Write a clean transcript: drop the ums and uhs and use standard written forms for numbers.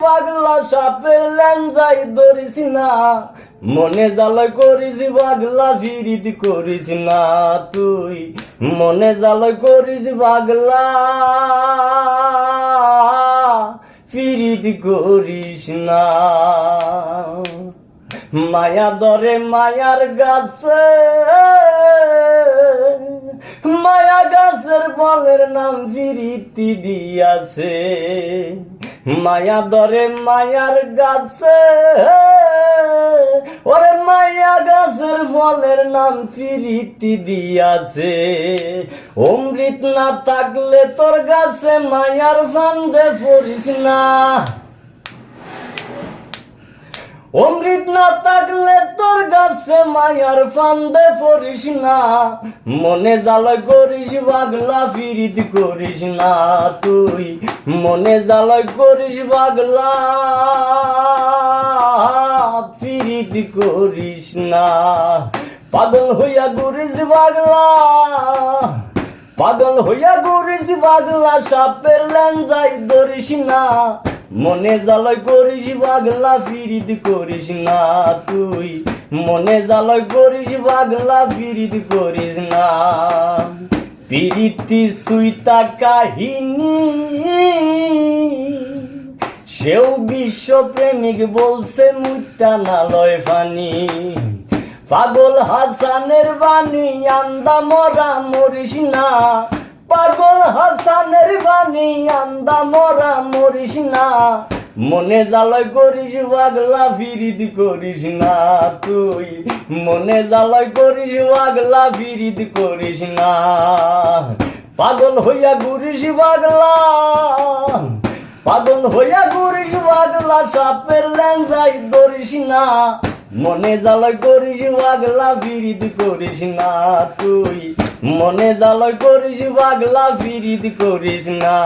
পাগলা সাপের লেঞ্জাই ধরিস না, মনে জ্বালা করিস পাগলা ফিরিত করিস না তুই, মনে জ্বালা করিস পাগলা ফিরিত করিস না। মায়া ধরে মায়ার গাছে, মায়া গাছের ফলের নাম ফিরিতি দিয়াছে, মায়া ধরে মায়ার গাছে, ওরে মায়া গাছের ফলের নাম ফিরিতি দিয়াছে। অমৃত না থাকলে তোর গাছে মায়ার ফান্দে পড়িস না, অমৃত না থাকলে তোর গাছে মায়ার ফান্দে পড়িস না, মনে জ্বালা করিস পাগলা ফিরিত করিস না তুই, মনে জ্বালা করিস পাগলা ফিরিত করিস না। পাগল হইয়া ঘুরিস পাগলা, পাগল হইয়া ঘুরিস পাগলা সাপের লেঞ্জাই ধরিস না, মনে জ্বালা করিস পাগলা ফিরিত করিস না তুই, মনে জ্বালা করিস পাগলা ফিরিত করিস না। পিরিতি সুইতা কাহিনী সেও বিশ্ব প্রেমিক বলছে মুইতা না লয় ফানি, পাগল হাসানের বাণী আন্দা মরা মরিস না, পাগল হাসানের বাণী আন্দা মরা মরিস না, মনে জ্বালা করিস পাগলা ফিরিত করিস না তুই, মনে জ্বালা করিস পাগলা ফিরিত করিস না। পাগল হইয়া ঘুরিস পাগলা, পাগল হইয়া ঘুরিস পাগলা সাপের লেঞ্জাই ধরিস না, মনে জ্বালা করিস পাগলা ফিরিত করিস না তুই, মনে জ্বালা করিস পাগলা ফিরিত করিস না।